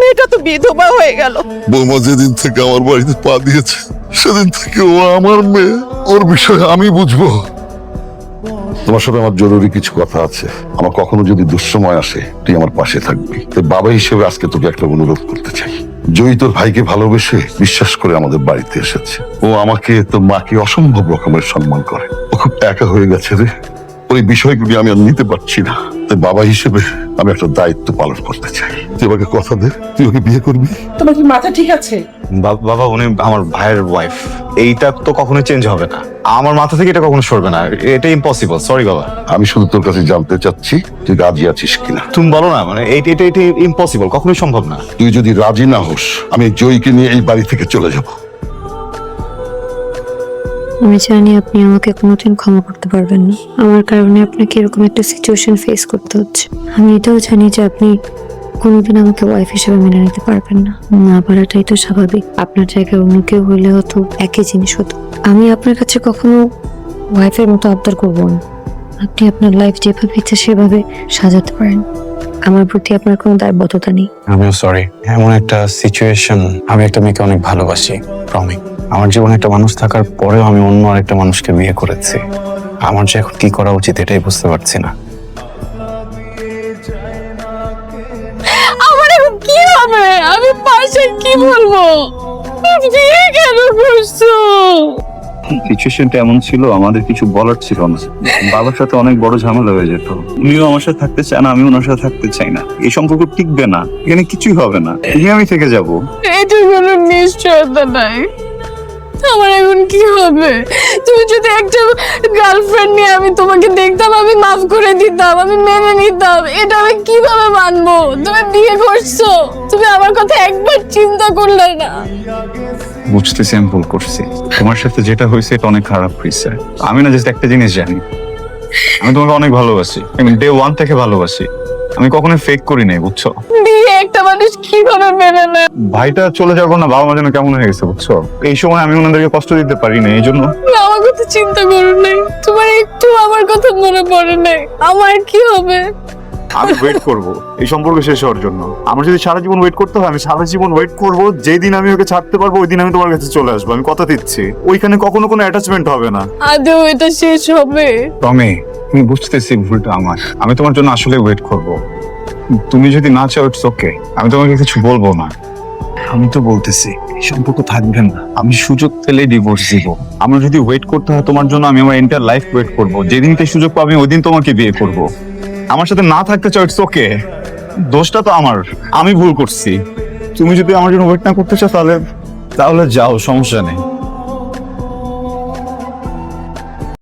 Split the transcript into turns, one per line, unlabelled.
মেয়েটা তো বিধবা হয়ে গেল।
বৌমা যেদিন থেকে আমার বাড়িতে পা দিয়েছে সেদিন থেকে ও আমার মেয়ে, ওর বিষয়ে আমি বুঝবো। তোমার সাথে আমার জরুরি কিছু কথা আছে। আমার কখনো যদি দুঃসময় আসে তুই আমার পাশে থাকবি। তাই বাবা হিসেবে আজকে তোকে একটা অনুরোধ করতে চাই। জয়ী তোর ভাইকে ভালোবেসে বিশ্বাস করে আমাদের বাড়িতে এসেছে। ও আমাকে তোর মাকে অসম্ভব রকমের সম্মান করে। ও খুব একা হয়ে গেছে রে, ওই বিষয়গুলি আমি আর নিতে পারছি না। তাই বাবা হিসেবে আমি একটা দায়িত্ব পালন করতে চাই। তুই আমাকে কথা দে, তুই ওকে বিয়ে করবি।
তোমার কি মাথা ঠিক আছে?
বাবা উনি আমার ভাইয়ের ওয়াইফ, এইটা তো কখনো চেঞ্জ হবে না। আমার মাথা থেকে এটা কখনো সরবে না, এটা ইম্পসিবল। সরি বাবা।
আমি শুধু তোর কাছে জানতে চাচ্ছি তুই রাজি আছিস কিনা।
তুমি বলো না, মানে এটা এটা এটা ইম্পসিবল, কখনোই সম্ভব না।
তুই যদি রাজি না হোস আমি জয়ীকে নিয়ে এই বাড়ি থেকে চলে যাব।
আমি জানি আপনি আমাকে কোনোদিন ক্ষমা করতে পারবেন না। আমার কারণে আপনাকে এরকম একটা সিচুয়েশন ফেস করতে হচ্ছে। আমি এটাও জানি যে আপনি কোনোদিন আমাকে ওয়াইফ হিসেবে মেনে নিতে পারবেন না। না পারাটাই তো স্বাভাবিক। আপনার জায়গায় অন্য কেউ হইলে হয়তো একই জিনিস হতো। আমি আপনার কাছে কখনো ওয়াইফের মতো আবদার করবো না। আপনি আপনার লাইফ যেভাবে ইচ্ছা সেভাবে সাজাতে পারেন। আমার প্রতি আপনার কোনো দায়বদ্ধতা নেই।
আমিও সরি। এমন একটা সিচুয়েশন, আমি একটা মেয়েকে অনেক ভালোবাসি প্রমি। আমার জীবনে একটা মানুষ থাকার পরেও আমি অন্য আরেকটা মানুষকে বিয়ে করেছি। আমার যে এখন কি করা উচিত এটাই বুঝতে পারছি না।
আমার এখন কি হবে? আমি পাশে কি বলবো? বিয়ে কেন করছো?
সিচুয়েশনটা এমন ছিল, আমাদের কিছু বলার ছিল না। বাবার সাথে অনেক বড় ঝামেলা হয়ে যেত। উনিও আমার সাথে থাকতে চায় না, আমি ওনার সাথে থাকতে চাই না। এই সম্পর্ক টিকবে না, এখানে কিছুই হবে না। তুমি আমি থেকে যাব।
এটা কোনো নিশ্চয়তা নাই। আমার এখন কি হবে? তুমি যদি একটা গার্লফ্রেন্ড নিয়ে আমি তোমাকে দেখতাম, আমি মাফ করে দিতাম, আমি মেনে নিতাম। এটা আমি কিভাবে মানবো? তুমি বিয়ে করছো, তুমি আমার কথা একবার চিন্তা করলে না।
বুঝতেছি আমি ভুল করছি। তোমার সাথে যেটা হয়েছে এটা অনেক খারাপ হয়েছে। আমি না জাস্ট একটা জিনিস জানি, আমি তোমাকে অনেক ভালোবাসি। আমি ডে ওয়ান থেকে ভালোবাসি। আমি কখনো ফেক করি নাই, বুঝছো?
বিয়ে একটা মানুষ কিভাবে মেনে নেয়?
ভাইটা চলে যাবো না, বাবা মা যেন কেমন হয়ে গেছে, বুঝছো? এই সময় আমি ওনাদেরকে কষ্ট দিতে পারি না, এই জন্য।
আমার কথা চিন্তা করো নাই, তোমার একটু আমার কথা মনে পড়ে নাই। আমার কি হবে?
আমি ওয়েট করব এই সম্পর্ক শেষ হওয়ার জন্য। আমার যদি সারা জীবন ওয়েট করতে হয় আমি সারা জীবন ওয়েট করব। যেই দিন আমি ওকে ছাড়তে পারবো ওই দিন আমি তোমার কাছে চলে আসবো। আমি কথা দিচ্ছি, ওইখানে কখনো কোনো অ্যাটাচমেন্ট হবে না।
আদৌ এটা শেষ হবে?
টমি, তুমি বুঝতেছি ভুলটা আমার। আমি তোমার জন্য আসলে ওয়েট করব। তুমি যদি না চাও ইটস ওকে, আমি তোমাকে কিছু বলবো না। আমি তো বলতেছি এই সম্পর্ক থাকবে না। আমি সুযোগ পেলে ডিভোর্স দিব। আমার যদি ওয়েট করতে হয় তোমার জন্য, আমি আমার এন্টার লাইফ ওয়েট করব। যেদিনকে সুযোগ পাবো ওই দিন তোমাকে বিয়ে করব। আমার সাথে না থাকতে চাও ইটস ওকে, দোষটা তো আমার, আমি ভুল করছি। তুমি যদি আমার জন্য ওয়েট না করতে চাও তাহলে যাও, সমস্যা নেই।